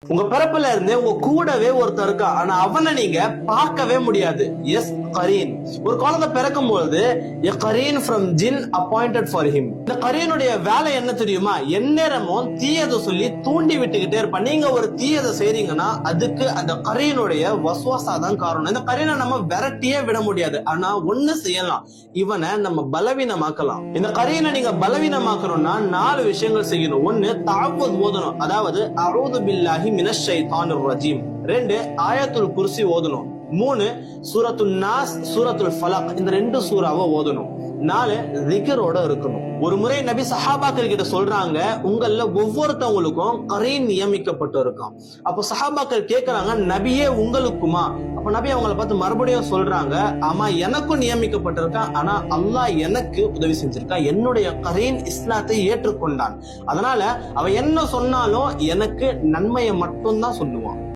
உங்க பிறப்புல இருந்து உங்க கூடவே ஒருத்தர் இருக்கா, ஆனா அவனை நீங்க பார்க்கவே முடியாது. எஸ் கரீன். ஒரு குழந்தை பிறக்கும் பொழுது a கரீன் from Jin appointed for him. இந்த கரீனுடைய வேலை என்ன தெரியுமா? எந்நேரமும் தீயதை சொல்லி தூண்டி விட்டுக்கிட்டே இருப்பான். நீங்க ஒரு தீயதை செய்றீங்கன்னா அதுக்கு அந்த கரீனுடைய வசுவாசா தான் காரணம். இந்த கரீனை நம்ம விரட்டியே விட முடியாது. ஆனா ஒண்ணு செய்யலாம், இவனை நம்ம பலவீனமாக்கலாம். இந்த கரீனை நீங்க பலவீனமாக்கணும்னா 4 விஷயங்கள் செய்யணும். ஒண்ணு தஅவ்வுத் ஓதணும், அதாவது அஊது பில்லாஹி மினஷ் ஷைத்தானிர் ரஜீம். 2 ஆயத்துல் குர்சி ஓதணும். 3 சூரத்துல் நாஸ், சூரத்துல் ஃபலக், இந்த 2 சூறாவை ஓதணும். 4 திக்ரோட இருக்கணும். ஒரு முறை நபி சஹாபாக்கள் கிட்ட சொல்றாங்க, உங்கள ஒவ்வொருத்தவங்களுக்கும் கரீன் நியமிக்கப்பட்டு இருக்கான். அப்போ சஹாபாக்கள் கேக்குறாங்க, நபியே உங்களுக்குமா? அப்ப நபி அவங்கள பார்த்து மறுபடியும் சொல்றாங்க, ஆமா எனக்கும் நியமிக்கப்பட்டிருக்கான், ஆனா அல்லாஹ் எனக்கு உதவி செஞ்சிருக்கான். என்னுடைய கரீன் இஸ்லாத்தை ஏற்றுக்கொண்டான். அதனால அவன் என்ன சொன்னாலும் எனக்கு நன்மையை மட்டும் தான் சொல்லுவான்.